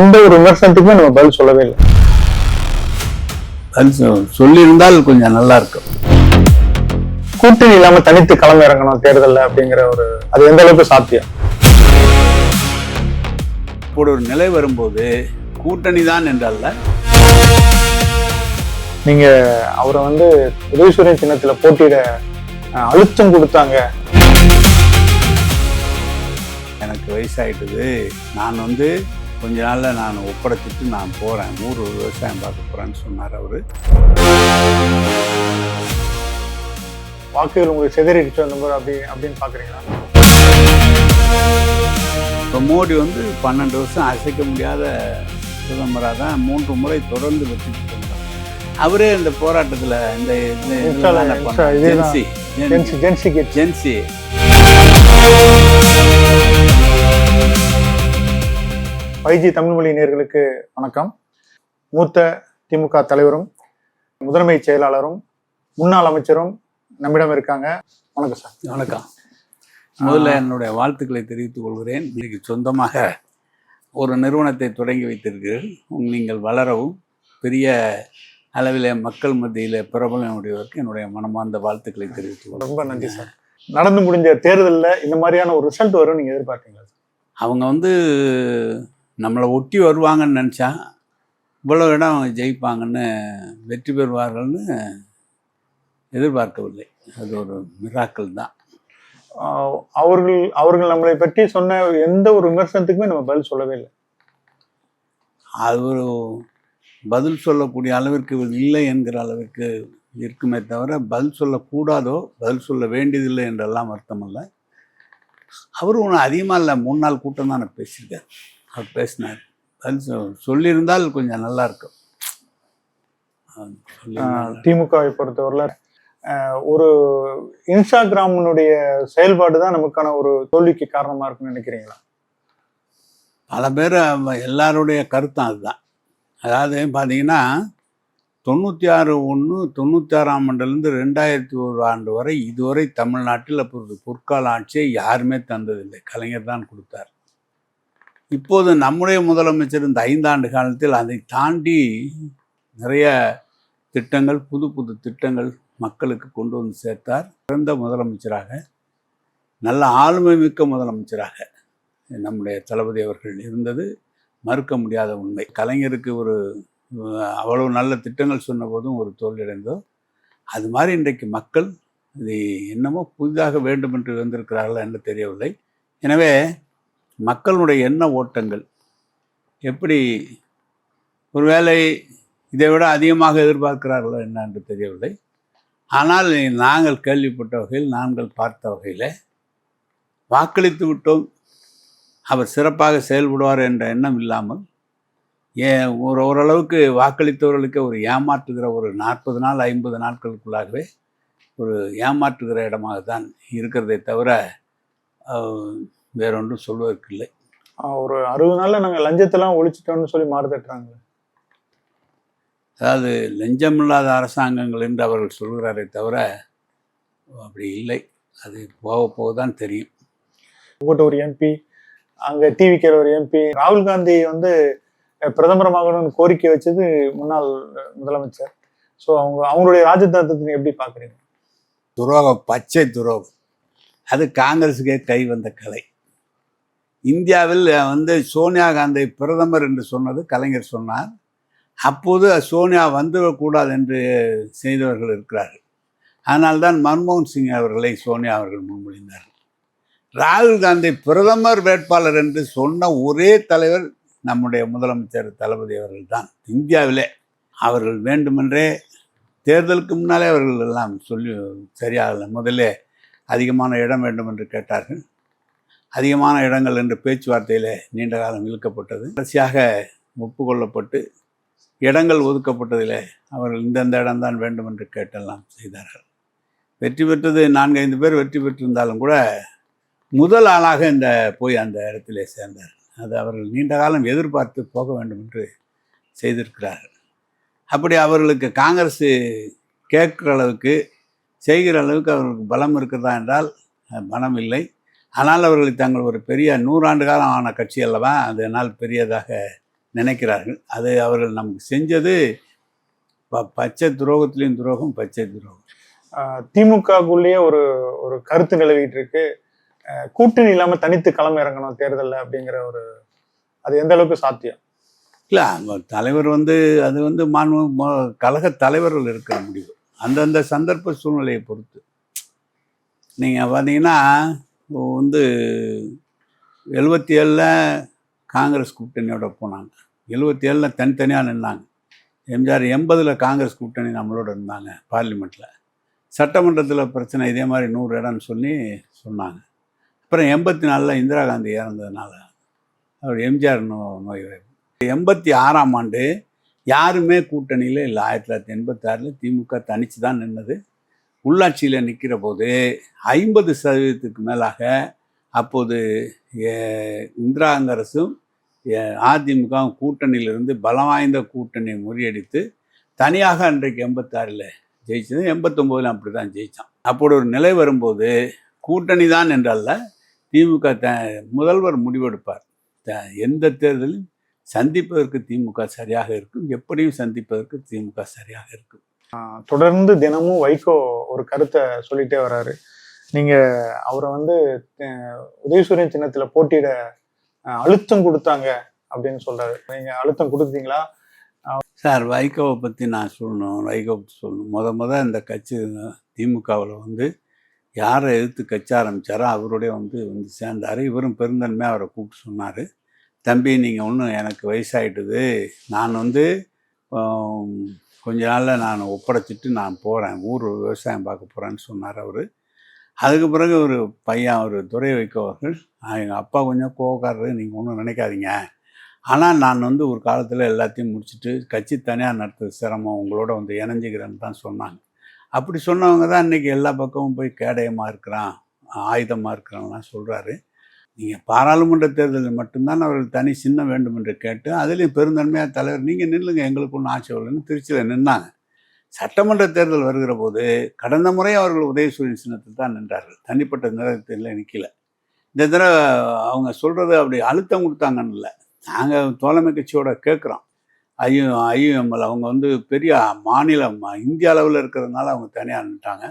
எந்த ஒரு விமர்சனத்துக்குமே நம்ம பதில் சொல்லவே இல்லை. சொல்லியிருந்தால் கொஞ்சம் நல்லா இருக்கும். கூட்டணி இல்லாம தனித்து களம் இறங்கணும் தேர்தல் அப்படிங்கிற அது எந்த அளவுக்கு சாத்தியம்? இப்படி ஒரு நிலை வரும்போது கூட்டணி தான் என்றல்ல. நீங்க அவரை உதயசூரியன் சின்னத்துல போட்டியிட அழுத்தம் கொடுத்தாங்க. எனக்கு வயசாயிட்டது, நான் கொஞ்ச நாள்ல நான் ஒப்படைச்சிட்டு நான் போறேன், ஊர் விவசாயம் பார்க்க போறேன்னு சொன்னார் அவரு. வாக்குகள் உங்களுக்கு சிதறிடுச்சு அந்த மாதிரி அப்படின்னு பாக்குறீங்களா? இப்போ மோடி 12 வருஷம் அசைக்க முடியாத பிரதமராக தான் 3 முறை தொடர்ந்து வச்சுட்டு இருந்தார். அவரே இந்த போராட்டத்தில் ஜென்சி வைஜி தமிழ் மொழி நேயர்களுக்கு வணக்கம். மூத்த திமுக தலைவரும் முதன்மை செயலாளரும் முன்னாள் அமைச்சரும் நம்மிடம் இருக்காங்க. வணக்கம் சார். வணக்கம். முதல்ல என்னுடைய வாழ்த்துக்களை தெரிவித்துக் கொள்கிறேன். இன்னைக்கு சொந்தமாக ஒரு நிறுவனத்தை தொடங்கி வைத்திருக்கிறீர்கள். நீங்கள் வளரவும் பெரிய அளவில் மக்கள் மத்தியில் பிரபலமுடையவருக்கு என்னுடைய மனமார்ந்த வாழ்த்துக்களை தெரிவித்துக் கொள்கிறேன். ரொம்ப நன்றி சார். நடந்து முடிஞ்ச தேர்தலில் இந்த மாதிரியான ஒரு ரிசல்ட் வரும் நீங்கள் எதிர்பார்த்தீங்களா? அவங்க நம்மளை ஒட்டி வருவாங்கன்னு நினச்சா இவ்வளோ இடம் அவங்க ஜெயிப்பாங்கன்னு, வெற்றி பெறுவார்கள்னு எதிர்பார்க்கவில்லை. அது ஒரு மிராக்கள் தான். அவர்கள் நம்மளை பற்றி சொன்ன எந்த ஒரு விமர்சனத்துக்குமே நம்ம பதில் சொல்லவே இல்லை. அது ஒரு பதில் சொல்லக்கூடிய அளவிற்கு இல்லை என்கிற அளவிற்கு இருக்குமே தவிர, பதில் சொல்லக்கூடாதோ பதில் சொல்ல வேண்டியதில்லை என்றெல்லாம் அர்த்தம் இல்லை. அவர் ஒன்றும் அதிகமாக இல்லை, 3 நாள் கூட்டம் தான் நான் பேசியிருக்கார். அவர் பேசினார். பதில் சொல்லியிருந்தால் கொஞ்சம் நல்லா இருக்கும். திமுகவை பொறுத்தவரையில் ஒரு இன்ஸ்டாகிராமினுடைய செயல்பாடு தான் நமக்கான ஒரு தோல்விக்கு காரணமாக இருக்குன்னு நினைக்கிறீங்களா? பல பேர் எல்லாருடைய கருத்தும் அதுதான். அதாவது பார்த்தீங்கன்னா 96-96ஆம் ஆண்டுலேருந்து 2001 ஆண்டு வரை இதுவரை தமிழ்நாட்டில் பொற்கால ஆட்சியை யாருமே தந்ததில்லை. கலைஞர் தான் கொடுத்தார். இப்போது நம்முடைய முதலமைச்சர் இந்த 5 ஆண்டு காலத்தில் அதை தாண்டி நிறைய திட்டங்கள், புது புது திட்டங்கள் மக்களுக்கு கொண்டு வந்து சேர்த்தார். சிறந்த முதலமைச்சராக, நல்ல ஆளுமை மிக்க முதலமைச்சராக நம்முடைய தளபதி அவர்கள் இருந்தது மறுக்க முடியாத உண்மை. கலைஞருக்கு அவ்வளவு நல்ல திட்டங்கள் சொன்ன போதும் ஒரு தோல்வியடைந்தோ, அது மாதிரி இன்றைக்கு மக்கள் இது என்னமோ புதிதாக வேண்டும் என்று வந்திருக்கிறார்களா என்று தெரியவில்லை. எனவே மக்களுடைய எண்ண ஓட்டங்கள் எப்படி, ஒருவேளை இதை விட அதிகமாக எதிர்பார்க்கிறார்களோ என்ன என்று தெரியவில்லை. ஆனால் நாங்கள் கேள்விப்பட்ட வகையில், நாங்கள் பார்த்த வகையில் வாக்களித்து விட்டோம், அவர் சிறப்பாக செயல்படுவார் என்ற எண்ணம் இல்லாமல் ஓரளவுக்கு வாக்களித்தவர்களுக்கு ஒரு ஏமாற்றுகிற ஒரு 40 நாள் 50 நாட்களுக்குள்ளாகவே ஒரு ஏமாற்றுகிற இடமாக தான் இருக்கிறதே தவிர வேறொன்றும் சொல்வதற்கு இல்லை. ஒரு 60 நாளில் நாங்கள் லஞ்சத்தெல்லாம் ஒழிச்சிட்டோம்னு சொல்லி மாறுதட்டுறாங்க. அதாவது லஞ்சமில்லாத அரசாங்கங்கள் என்று அவர்கள் சொல்கிறாரே தவிர அப்படி இல்லை. அது போக போக தான் தெரியும். உங்கள்கிட்ட ஒரு எம்பி, அங்கே டிவிக்கிற ஒரு எம்பி, ராகுல் காந்தி பிரதமரமாகணும்னு கோரிக்கை வச்சது முன்னாள் முதலமைச்சர். ஸோ அவங்களுடைய ராஜதந்திரத்தை எப்படி பார்க்குறீங்க? துரோகம், பச்சை துரோகம். அது காங்கிரஸுக்கே கை வந்த கலை. இந்தியாவில் சோனியா காந்தி பிரதமர் என்று சொன்னது கலைஞர் சொன்னார். அப்போது சோனியா வந்துவிடக்கூடாது என்று செய்தவர்கள் இருக்கிறார்கள். அதனால்தான் மன்மோகன் சிங் அவர்களை சோனியா அவர்கள் முன்மொழிந்தார்கள். ராகுல் காந்தி பிரதமர் வேட்பாளர் என்று சொன்ன ஒரே தலைவர் நம்முடைய முதலமைச்சர் தளபதி அவர்கள் தான் இந்தியாவிலே. அவர்கள் வேண்டுமென்றே தேர்தலுக்கு முன்னாலே அவர்கள் எல்லாம் சொல்லி சரியாகலை. முதல்ல அதிகமான இடம் வேண்டும் என்று கேட்டார்கள். அதிகமான இடங்கள் என்று பேச்சுவார்த்தையில் நீண்ட காலம் இழுக்கப்பட்டது. கடைசியாக ஒப்புக்கொள்ளப்பட்டு இடங்கள் ஒதுக்கப்பட்டதில் அவர்கள் இந்தந்த இடம்தான் வேண்டும் என்று கேட்டெல்லாம் செய்தார்கள். வெற்றி பெற்றது 4-5 பேர் வெற்றி பெற்றிருந்தாலும் கூட முதல் ஆளாக போய் அந்த இடத்திலே சேர்ந்தார். அது அவர்கள் நீண்ட காலம் எதிர்பார்த்து போக வேண்டும் என்று செய்திருக்கிறார்கள். அப்படி அவர்களுக்கு காங்கிரஸ் கேட்குற அளவுக்கு, செய்கிற அளவுக்கு அவர்களுக்கு பலம் இருக்கிறதா என்றால் பலம் இல்லை. ஆனால் அவர்கள் தங்கள் ஒரு பெரிய 100 ஆண்டு காலம் ஆன கட்சி அல்லவா, அதனால் பெரியதாக நினைக்கிறார்கள். அது அவர்கள் நமக்கு செஞ்சது பச்சை துரோகத்திலையும் துரோகம், பச்சை துரோகம். திமுகக்குள்ளேயே ஒரு ஒரு கருத்து நிலவிட்டு இருக்கு, கூட்டணி இல்லாம தனித்து களம் இறங்கணும் தேர்தலில் அப்படிங்கிற ஒரு, அது எந்த அளவுக்கு சாத்தியம்? இல்லை, தலைவர் அது கழக தலைவர்கள் இருக்கிற முடிவு, அந்தந்த சந்தர்ப்ப சூழ்நிலையை பொறுத்து. நீங்கள் பார்த்தீங்கன்னா 77 காங்கிரஸ் கூட்டணியோட போனாங்க, 77 தனித்தனியாக நின்னாங்க. எம்ஜிஆர் 80 காங்கிரஸ் கூட்டணி நம்மளோட இருந்தாங்க பார்லிமெண்ட்டில். சட்டமன்றத்தில் பிரச்சனை இதே மாதிரி 100 இடம்னு சொன்னாங்க. அப்புறம் 84 இந்திரா காந்தி இறந்ததுனால அவர் எம்ஜிஆர் நோய். 86ஆம் ஆண்டு யாருமே கூட்டணியில் இல்லை. 1986 திமுக தனித்து தான் நின்னது. உள்ளாட்சியில் நிற்கிற போது 50% மேலாக அப்போது இந்திரா அரசும் அதிமுகவும் கூட்டணியிலிருந்து பலம் வாய்ந்த கூட்டணியை முறியடித்து தனியாக அன்றைக்கு 86 ஜெயிச்சது. 89 அப்படி தான் ஜெயித்தான். அப்போது ஒரு நிலை வரும்போது கூட்டணி தான் என்றல்ல, திமுக முதல்வர் முடிவெடுப்பார். எந்த தேர்தலும் சந்திப்பதற்கு திமுக சரியாக இருக்கும், எப்படியும் சந்திப்பதற்கு திமுக சரியாக இருக்கும். தொடர்ந்து தினமும் வைகோ ஒரு கருத்தை சொல்லிட்டே வர்றாரு. நீங்க அவரை உதயசூரியன் சின்னத்துல போட்டியிட அழுத்தம் கொடுத்தாங்க அப்படின்னு சொல்றாரு. நீங்க அழுத்தம் கொடுத்தீங்களா? சார், வைகோவை பற்றி நான் சொல்லணும். முத இந்த கட்சி திமுகவில் யாரை எதிர்த்து கட்சி ஆரம்பித்தாரோ அவருடைய வந்து சேர்ந்தார். இவரும் பெருந்தன்மையாக அவரை கூப்பிட்டு சொன்னார், தம்பி நீங்கள் ஒன்றும் எனக்கு வயசாகிட்டுது, நான் கொஞ்ச நாளில் நான் ஒப்படைச்சிட்டு நான் போகிறேன், ஊர் விவசாயம் பார்க்க போகிறேன்னு சொன்னார் அவர். அதுக்கு பிறகு ஒரு பையன், ஒரு துரை வைகோ அவர்கள், எங்கள் அப்பா கொஞ்சம் கோவக்காரரு, நீங்கள் ஒன்றும் நினைக்காதீங்க, ஆனால் நான் ஒரு காலத்தில் எல்லாத்தையும் முடிச்சுட்டு கட்சி தனியாக நடத்துறது சிரமம், உங்களோட இணைஞ்சிக்கிறேன்னு தான் சொன்னாங்க. அப்படி சொன்னவங்க தான் இன்றைக்கி எல்லா பக்கமும் போய் கேடயமாக இருக்கிறான், ஆயுதமாக இருக்கிறான்லாம் சொல்கிறாரு. நீங்கள் பாராளுமன்ற தேர்தலில் மட்டும்தான் அவர்கள் தனி சின்னம் வேண்டும் என்று கேட்டு, அதுலேயும் பெருந்தன்மையாக தலைவர் நீங்கள் நில்லுங்க, எங்களுக்கு ஒன்றும் ஆட்சி வரலன்னு திருச்சியில் நின்னாங்க. சட்டமன்ற தேர்தல் வருகிற போது கடந்த முறை அவர்கள் உதயசூரியன் சின்னத்தில் தான் நின்றார்கள், தனிப்பட்ட நிறத்தில் நிற்கல. இந்த தடவை அவங்க சொல்கிறது அப்படி அழுத்தம் கொடுத்தாங்கன்னு இல்லை, நாங்கள் தோழமை கட்சியோட கேட்குறோம். ஐயுஎம்எல் அவங்க பெரிய மாநிலம் இந்திய அளவில் இருக்கிறதுனால அவங்க தனியாக நின்ட்டாங்க.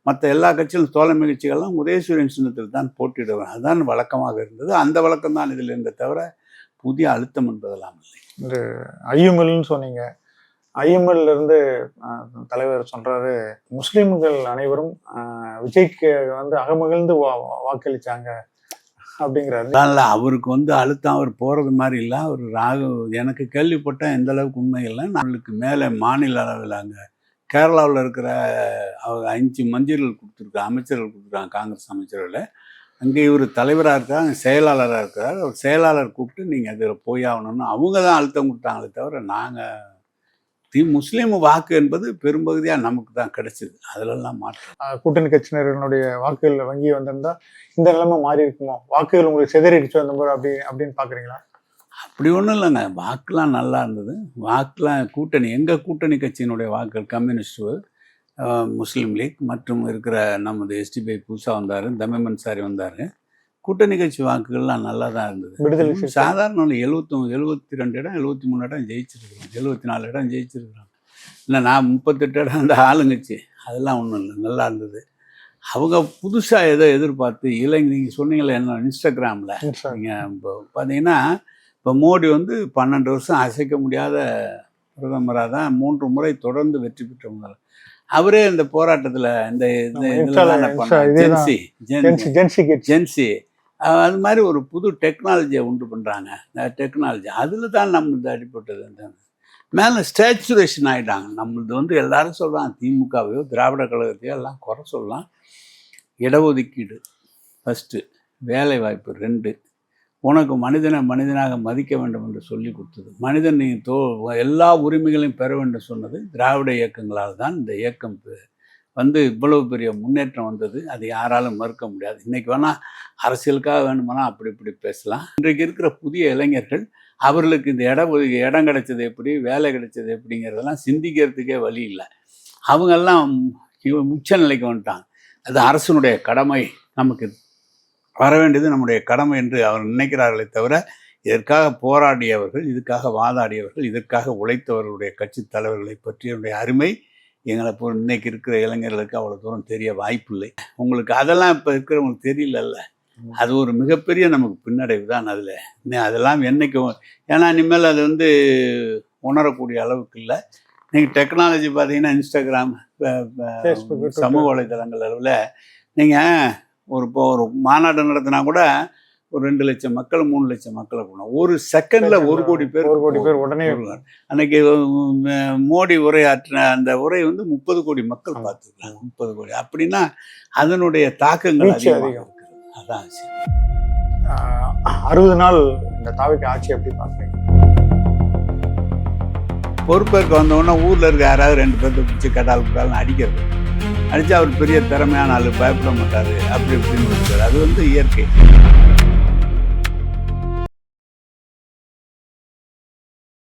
மற்ற எல்லா கட்சிகளும் தோழமை கட்சிகள்லாம் உதயசூரியன் சின்னத்தில் தான் போட்டியிடுவேன், அதுதான் வழக்கமாக இருந்தது. அந்த வழக்கம் தான் இதில் இருந்த தவிர புதிய அழுத்தம் என்பதெல்லாம் இல்லை. இந்த ஐயுஎம்எல்னு சொன்னீங்க, ஐஎம்எல்ல இருந்து தலைவர் சொல்றாரு, முஸ்லிம்கள் அனைவரும் விஜய்க்கு அகமகிழ்ந்து வாக்களிச்சாங்க அப்படிங்கிறாரு. அவருக்கு அழுத்தம் அவர் போகிறது மாதிரி இல்லை. அவர் எனக்கு கேள்விப்பட்ட எந்த அளவுக்கு உண்மை இல்லை. நம்மளுக்கு மேலே மாநில அளவில் அங்கே கேரளாவில் இருக்கிற அவர் 5 மந்திரிகள் கொடுத்துருக்காங்க, அமைச்சர்கள் கொடுத்துருக்காங்க, காங்கிரஸ் அமைச்சர்கள். அங்கே இவர் தலைவராக இருக்கார், செயலாளராக இருக்கிறார். அவர் செயலாளர் கூப்பிட்டு நீங்கள் அதில் போய் ஆகணும்னு அவங்க தான் அழுத்தம் கொடுத்தாங்களே தவிர, நாங்கள் முஸ்லீம் வாக்கு என்பது பெரும்பகுதியாக நமக்கு தான் கிடைச்சிது, அதிலெல்லாம் மாற்றம். கூட்டணி கட்சியினர்களுடைய வாக்குகள் வங்கி வந்திருந்தா இந்த நிலைமை மாறி இருக்குமோ, வாக்குகள் உங்களுக்கு செதறிடுச்சு அந்த மாதிரி அப்படின்னு பார்க்குறீங்களா? அப்படி ஒன்றும் இல்லைங்க, வாக்குலாம் நல்லா இருந்தது. வாக்குலாம் கூட்டணி, எங்கள் கூட்டணி கட்சியினுடைய வாக்குகள் கம்யூனிஸ்ட்டு, முஸ்லீம் லீக் மற்றும் இருக்கிற நமது எஸ்டிபி புதுசாக வந்தார், தமிமன் சாரி வந்தார். கூட்டணி கட்சி வாக்குகள்லாம் நல்லா தான் இருந்தது. சாதாரண 72 இடம் 73 இடம் ஜெயிச்சிருக்கிறோம், 74 இடம் ஜெயிச்சிருக்கிறோம். இல்லை, நான் 38 இடம் அந்த ஆளுங்கட்சி, அதெல்லாம் ஒன்றும் இல்லை, நல்லா இருந்தது. அவங்க புதுசாக ஏதோ எதிர்பார்த்து நீங்கள் சொன்னீங்களே என்ன இன்ஸ்டாகிராமில், நீங்கள் இப்போ பார்த்தீங்கன்னா, இப்போ மோடி 12 வருஷம் அசைக்க முடியாத பிரதமராக தான் 3 முறை தொடர்ந்து வெற்றி பெற்ற முதல்வர். அவரே இந்த போராட்டத்தில் ஜென்சி அது மாதிரி ஒரு புது டெக்னாலஜியை உண்டு பண்ணுறாங்க. டெக்னாலஜி அதில் தான் நம்மளுது அடிப்பட்டது. மேலே ஸ்டேச்சுரேஷன் ஆகிட்டாங்க. நம்மளது எல்லாரும் சொல்கிறாங்க, திமுகவையோ திராவிட கழகத்தையோ எல்லாம் குறை சொல்லலாம். இடஒதுக்கீடு ஃபஸ்ட்டு, வேலை வாய்ப்பு 2, உனக்கு மனிதனாக மதிக்க வேண்டும் என்று சொல்லி கொடுத்தது, மனிதன் நீ எல்லா உரிமைகளையும் பெற வேண்டும் சொன்னது திராவிட இயக்கங்களால் தான் இந்த இயக்கம் இவ்வளவு பெரிய முன்னேற்றம் வந்தது. அது யாராலும் மறுக்க முடியாது. இன்றைக்கி வேணால் அரசியலுக்காக வேணுமானா அப்படி இப்படி பேசலாம். இன்றைக்கு இருக்கிற புதிய இளைஞர்கள் அவர்களுக்கு இந்த இடம் கிடைச்சது எப்படி, வேலை கிடைச்சது எப்படிங்கிறதெல்லாம் சிந்திக்கிறதுக்கே வழி இல்லை. அவங்கெல்லாம் உச்ச நிலைக்கு வந்துட்டாங்க. அது அரசனுடைய கடமை, நமக்கு வர வேண்டியது நம்முடைய கடமை என்று அவர் நினைக்கிறார்களே தவிர, இதற்காக போராடியவர்கள், இதுக்காக வாதாடியவர்கள், இதற்காக உழைத்தவர்களுடைய கட்சி தலைவர்களை பற்றிய அருமை எங்களை இன்னைக்கு இருக்கிற இளைஞர்களுக்கு அவ்வளோ தூரம் தெரிய வாய்ப்பில்லை. உங்களுக்கு அதெல்லாம் இப்போ இருக்கிறவங்களுக்கு தெரியலல்ல. அது ஒரு மிகப்பெரிய நமக்கு பின்னடைவு தான். அதெல்லாம் என்னைக்கு, ஏன்னா இனிமேல் அது உணரக்கூடிய அளவுக்கு இல்லை. நீங்கள் டெக்னாலஜி பார்த்தீங்கன்னா இன்ஸ்டாகிராம், சமூக வலைதளங்கள் அளவில் நீங்கள் இப்போ ஒரு மாநாடு நடத்தினா கூட ஒரு 2 லட்சம் மக்கள் 3 லட்சம் மக்களை போனோம். ஒரு செகண்ட்ல 1 கோடி பேர் உடனே. அன்னைக்கு மோடி உரையாற்றின அந்த உரை 30 கோடி மக்கள் பார்த்துருக்காங்க. 30 கோடி அப்படின்னா அதனுடைய தாக்கங்கள் அதிகம். அதான் 60 நாள் இந்த தாவேக்கா ஆட்சி எப்படி பார்க்குறீங்க? பொறுப்பேற்க வந்தோடனே ஊரில் இருக்க யாராவது 2 பேர்த்த பிடிச்சி கட்டால் அடிக்கிறது. அடித்தா அவர் பெரிய திறமையான ஆள், பயப்பட மாட்டார், அப்படி இப்படின்னு இருக்காரு. அது இயற்கை.